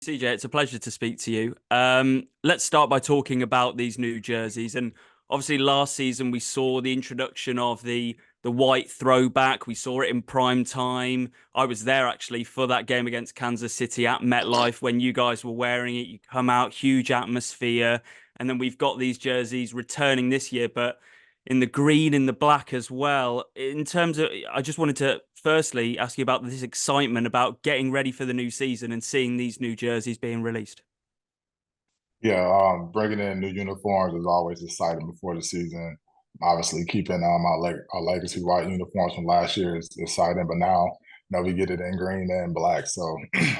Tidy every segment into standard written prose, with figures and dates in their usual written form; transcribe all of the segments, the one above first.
CJ, it's a pleasure to speak to you. Let's start by talking about these new jerseys. And obviously, last season we saw the introduction of the white throwback. We saw it in prime time. I was there actually for that game against Kansas City at MetLife when you guys were wearing it. You come out, huge atmosphere, and then we've got these jerseys returning this year, but in the green and the black as well. In terms of, I just wanted to firstly ask you about this excitement about getting ready for the new season and seeing these new jerseys being released. Yeah, bringing in new uniforms is always exciting before the season. Obviously, keeping our legacy white uniforms from last year is exciting, but now we get it in green and black. So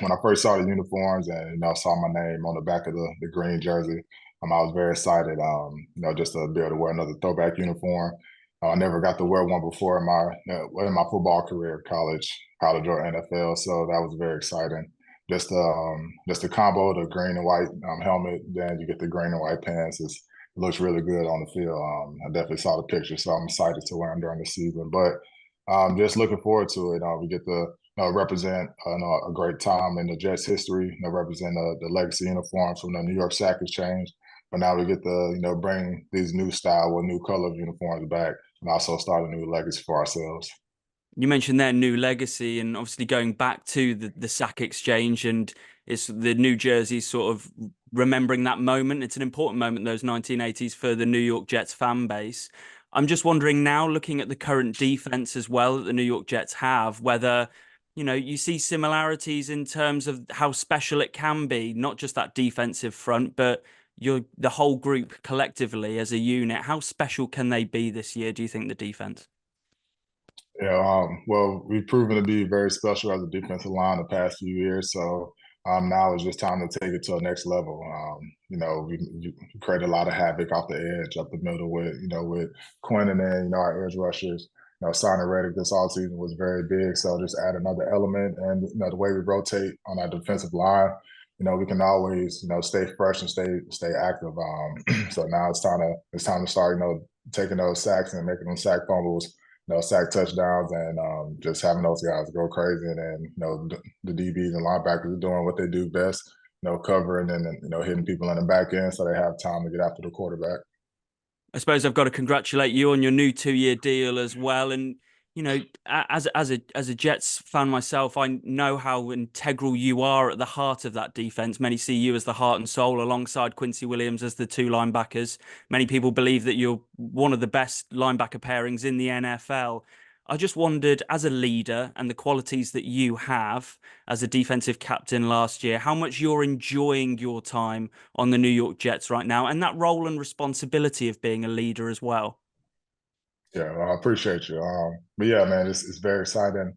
when I first saw the uniforms and saw my name on the back of the green jersey, I was very excited. Just to be able to wear another throwback uniform. I never got to wear one before in my football career, college or NFL. So that was very exciting. Just the combo, the green and white helmet, then you get the green and white pants. It looks really good on the field. I definitely saw the picture, so I'm excited to wear them during the season. But just looking forward to it. We get to represent a great time in the Jets' history. Represent the legacy uniforms from the New York Sack Exchange. But now we get to bring these new style with new color uniforms back, and also start a new legacy for ourselves. You mentioned their new legacy and obviously going back to the sack exchange, and it's the New Jersey sort of remembering that moment. It's an important moment, those 1980s, for the New York Jets fan base. I'm just wondering now, looking at the current defense as well that the New York Jets have, whether you see similarities in terms of how special it can be, not just that defensive front, but the whole group collectively as a unit. How special can they be this year, do you think, the defense? Yeah, well, we've proven to be very special as a defensive line the past few years. So now it's just time to take it to the next level. We create a lot of havoc off the edge, up the middle with Quinn and then our edge rushers. Signing Reddick this offseason was very big. So just add another element, and the way we rotate on our defensive line, we can always stay fresh and stay active. So now it's time to start taking those sacks and making them sack fumbles, sack touchdowns, and just having those guys go crazy. And then, the DBs and linebackers are doing what they do best, covering and hitting people in the back end so they have time to get after the quarterback. I suppose I've got to congratulate you on your new 2-year deal as well. And as a Jets fan myself, I know how integral you are at the heart of that defense. Many see you as the heart and soul, alongside Quincy Williams as the two linebackers. Many people believe that you're one of the best linebacker pairings in the NFL. I just wondered, as a leader and the qualities that you have as a defensive captain last year, how much you're enjoying your time on the New York Jets right now, and that role and responsibility of being a leader as well. Yeah, well, I appreciate you. But yeah, man, it's very exciting.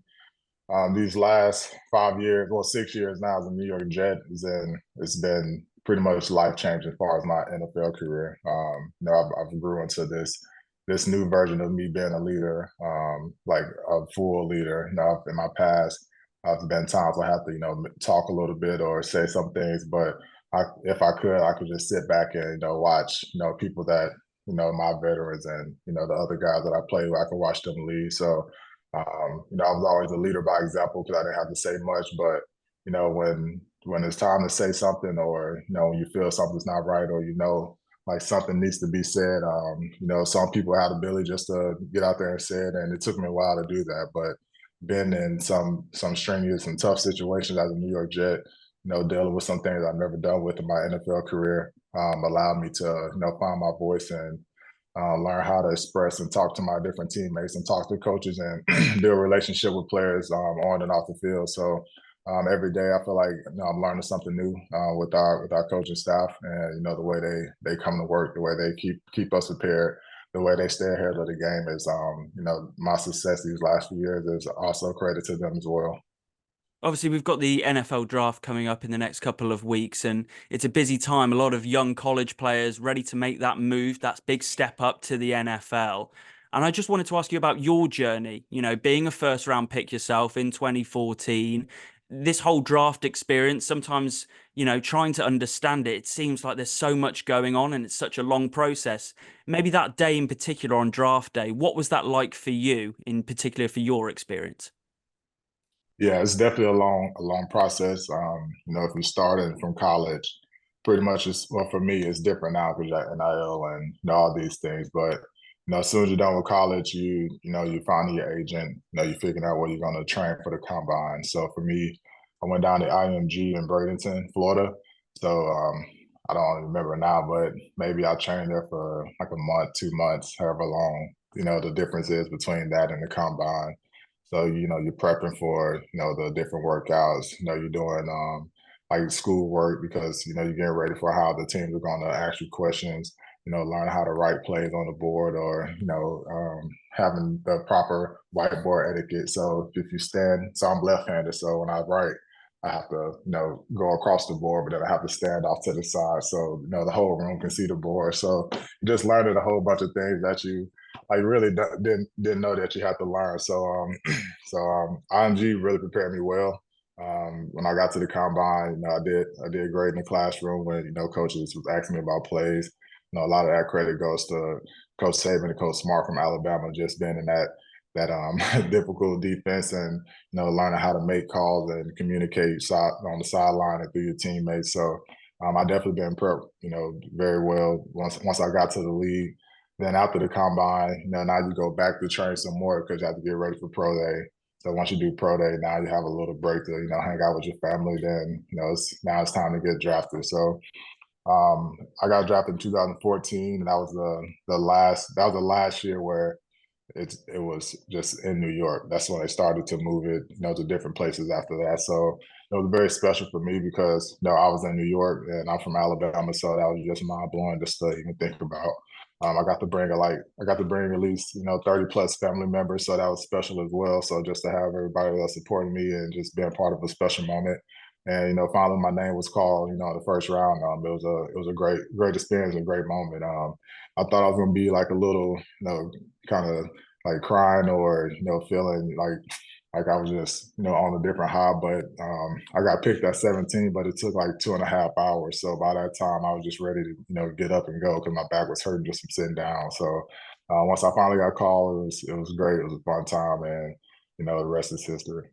These last 5 years, well, 6 years now as a New York Jet, it's been pretty much life changing as far as my NFL career. I've grew into this new version of me being a leader, like a full leader. In my past, I've been times I have to talk a little bit or say some things, but if I could just sit back and watch people that my veterans and the other guys that I play with, I can watch them lead. So I was always a leader by example because I didn't have to say much. But when it's time to say something, or when you feel something's not right, or like something needs to be said, some people have the ability just to get out there and say it, and it took me a while to do that. But been in some strenuous and tough situations as a New York Jet, dealing with some things I've never done with in my NFL career, allowed me to find my voice and learn how to express and talk to my different teammates and talk to coaches and build a relationship with players on and off the field. So every day I feel like I'm learning something new with our coaching staff, and the way they come to work, the way they keep us prepared, the way they stay ahead of the game is my success these last few years is also credit to them as well. Obviously, we've got the NFL draft coming up in the next couple of weeks, and it's a busy time. A lot of young college players ready to make that move, that big step up to the NFL. And I just wanted to ask you about your journey, being a first round pick yourself in 2014, this whole draft experience. Sometimes, trying to understand it, it seems like there's so much going on and it's such a long process. Maybe that day in particular, on draft day, what was that like for you, in particular for your experience? Yeah, it's definitely a long process. If you started from college, pretty much it's well for me, it's different now because you got NIL and all these things. But as soon as you're done with college, you finding your agent, you're figuring out where you're gonna train for the combine. So for me, I went down to IMG in Bradenton, Florida. So I don't remember now, but maybe I trained there for like a month, 2 months, however long. The difference is between that and the combine. So, you're prepping for, the different workouts, you're doing like school work because, you're getting ready for how the teams are going to ask you questions, learn how to write plays on the board or, having the proper whiteboard etiquette. So if you stand, so I'm left-handed. So when I write, I have to, go across the board, but then I have to stand off to the side. So, the whole room can see the board. So you just learning a whole bunch of things that you like really didn't know that you had to learn. So IMG really prepared me well. When I got to the combine, I did great in the classroom when coaches was asking me about plays. A lot of that credit goes to Coach Saban and Coach Smart from Alabama, just being in that difficult defense and learning how to make calls and communicate on the sideline and through your teammates. So I definitely been prepped, very well once I got to the league. Then after the combine, now you go back to train some more because you have to get ready for pro day. So once you do pro day, now you have a little break to hang out with your family. Then now it's time to get drafted. So I got drafted in 2014, and that was the last year where it was just in New York. That's when they started to move it, to different places after that. So it was very special for me because I was in New York and I'm from Alabama, so that was just mind blowing just to even think about. I got to bring at least 30 plus family members, so that was special as well. So just to have everybody else supporting me and just being part of a special moment. And finally my name was called, the first round. It was a great experience, a great moment. I thought I was gonna be like a little, kind of like crying or feeling like I was just on a different high. But I got picked at 17, but it took like 2.5 hours. So by that time, I was just ready to get up and go because my back was hurting just from sitting down. So once I finally got called, it was great. It was a fun time, and the rest is history.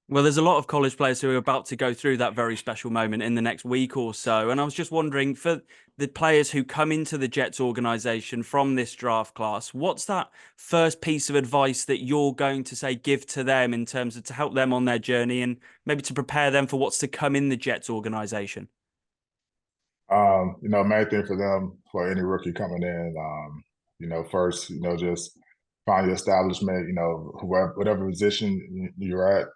Well, there's a lot of college players who are about to go through that very special moment in the next week or so. And I was just wondering, for the players who come into the Jets organization from this draft class, what's that first piece of advice that you're going to say give to them in terms of to help them on their journey and maybe to prepare them for what's to come in the Jets organization? Main thing for them, for any rookie coming in, first, just find your establishment, whatever position you're at,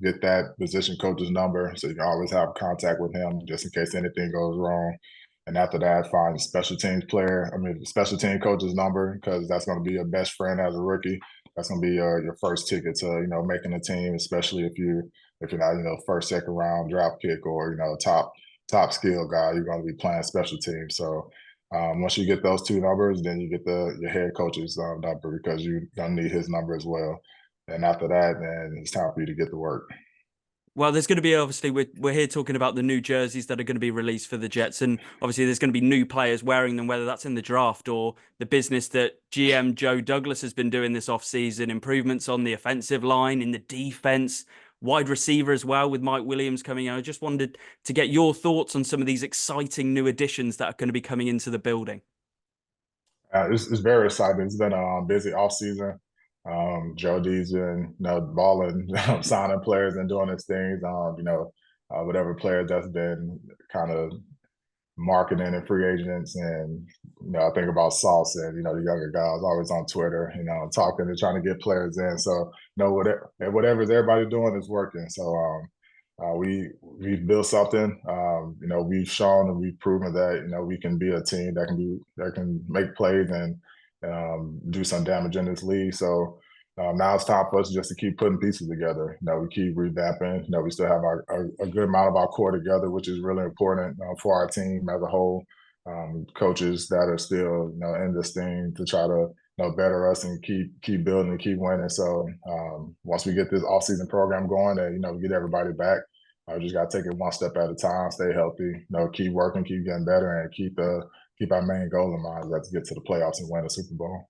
get that position coach's number so you can always have contact with him just in case anything goes wrong. And after that, find a special team coach's number because that's going to be your best friend as a rookie. That's going to be your first ticket to, making a team, especially if you're not, first, second round draft pick or, top skill guy, you're going to be playing special teams. So once you get those two numbers, then you get your head coach's number because you're going to need his number as well. And after that, then it's time for you to get to work. Well, there's going to be obviously we're here talking about the new jerseys that are going to be released for the Jets, and obviously there's going to be new players wearing them, whether that's in the draft or the business that GM Joe Douglas has been doing this off-season, improvements on the offensive line, in the defense, wide receiver as well with Mike Williams coming in. I just wanted to get your thoughts on some of these exciting new additions that are going to be coming into the building. It's very exciting. It's been a busy off season. Joe D's been, balling, signing players and doing his things. Whatever players that's been kind of marketing and free agents. And, I think about Sauce and, the younger guys always on Twitter, talking and trying to get players in. So, whatever's everybody doing is working. So, we've built something. We've shown and we've proven that we can be a team that can make plays and do some damage in this league. So now it's time for us just to keep putting pieces together. We keep revamping. We still have a good amount of our core together, which is really important for our team as a whole. Coaches that are still in this thing to try to better us and keep building and keep winning. So once we get this offseason program going and we get everybody back, we just got to take it one step at a time, stay healthy, keep working, keep getting better, and keep our main goal in mind. Let's get to the playoffs and win the Super Bowl.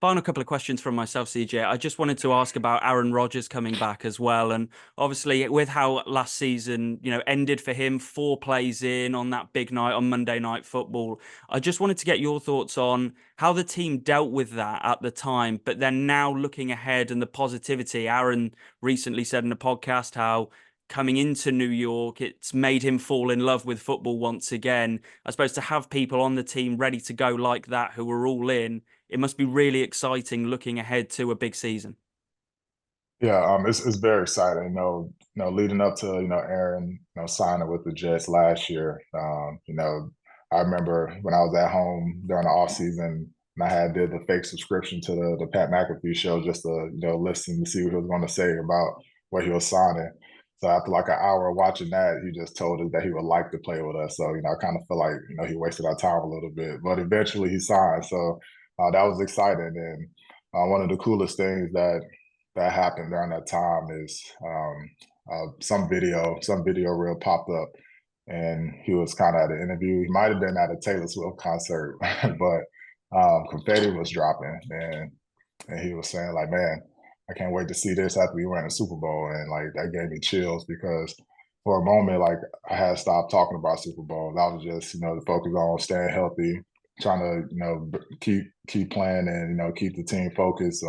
Final couple of questions from myself, CJ. I just wanted to ask about Aaron Rodgers coming back as well. And obviously, with how last season, ended for him, 4 plays in on that big night on Monday Night Football. I just wanted to get your thoughts on how the team dealt with that at the time, but then now looking ahead and the positivity. Aaron recently said in a podcast how coming into New York, it's made him fall in love with football once again. I suppose to have people on the team ready to go like that who are all in, it must be really exciting looking ahead to a big season. Yeah, it's very exciting. Leading up to Aaron, signing with the Jets last year. I remember when I was at home during the off season, and I did the fake subscription to the Pat McAfee show just to listen to see what he was going to say about what he was signing. So after like an hour of watching that, he just told us that he would like to play with us. So I kind of feel like he wasted our time a little bit, but eventually he signed. So that was exciting, and one of the coolest things that happened during that time is some video reel popped up, and he was kind of at an interview. He might have been at a Taylor Swift concert, but confetti was dropping, and he was saying like, "Man, I can't wait to see this after we win the Super Bowl," and like that gave me chills because for a moment, like I had stopped talking about Super Bowl. I was just focused on staying healthy, trying to keep playing and keep the team focused.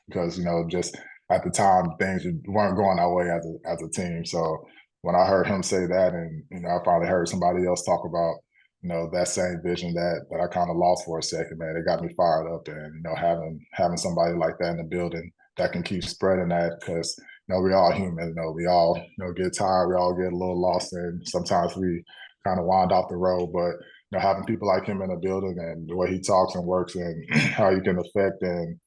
Because just at the time things weren't going our way as a team. So when I heard him say that, and I finally heard somebody else talk about that same vision that I kind of lost for a second, man, it got me fired up. And having somebody like that in the building that can keep spreading that, because we all human. We all get tired, we all get a little lost, and sometimes we kind of wind off the road, but having people like him in the building and the way he talks and works and how he can affect and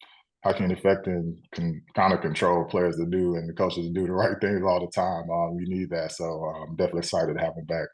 can kind of control players to do and the coaches to do the right things all the time. We need that. So I'm definitely excited to have him back.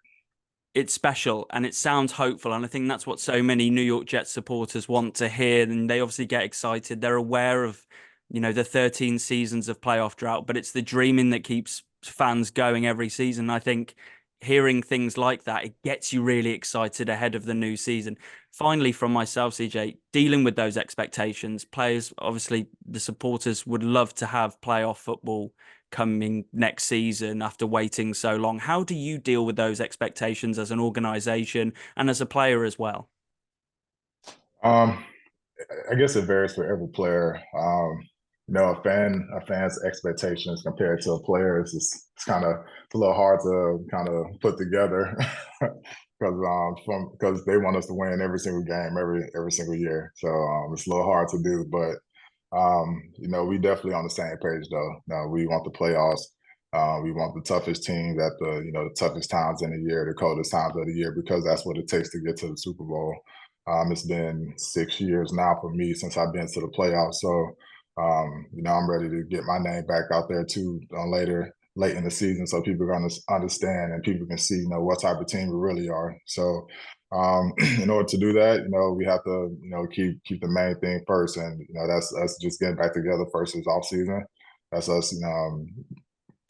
It's special and it sounds hopeful. And I think that's what so many New York Jets supporters want to hear. And they obviously get excited. They're aware of, the 13 seasons of playoff drought, but it's the dreaming that keeps fans going every season. I think hearing things like that, it gets you really excited ahead of the new season. Finally, from myself, CJ, dealing with those expectations, players, obviously the supporters would love to have playoff football coming next season after waiting so long. How do you deal with those expectations as an organization and as a player as well? I guess it varies for every player. A fan's expectations compared to a player is it's kind of a little hard to kind of put together because they want us to win every single game every single year. So it's a little hard to do, but we definitely on the same page though. We want the playoffs. We want the toughest teams at the toughest times in the year, the coldest times of the year, because that's what it takes to get to the Super Bowl. It's been 6 years now for me since I've been to the playoffs. So, I'm ready to get my name back out there too late in the season, so people are going to understand and people can see, what type of team we really are. So, in order to do that, we have to, keep the main thing first, and that's us just getting back together first as off season. That's us,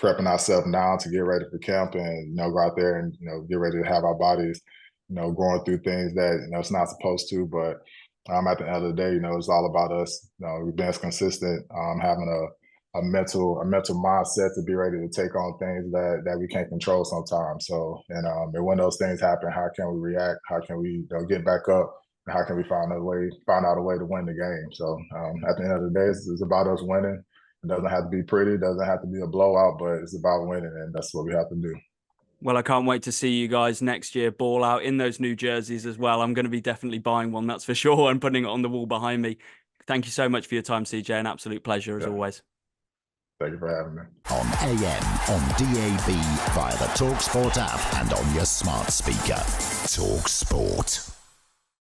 prepping ourselves now to get ready for camp and go out there and get ready to have our bodies going through things that it's not supposed to. But at the end of the day, it's all about us being consistent, having a mental mindset to be ready to take on things that we can't control sometimes. So and when those things happen, how can we react? How can we get back up? And how can we find out a way to win the game? So at the end of the day, it's about us winning. It doesn't have to be pretty, it doesn't have to be a blowout, but it's about winning, and that's what we have to do. Well, I can't wait to see you guys next year ball out in those new jerseys as well. I'm going to be definitely buying one, that's for sure, and putting it on the wall behind me. Thank you so much for your time, CJ. An absolute pleasure as always. Thank you for having me. On AM, on DAB, via the talkSPORT app, and on your smart speaker. talkSPORT.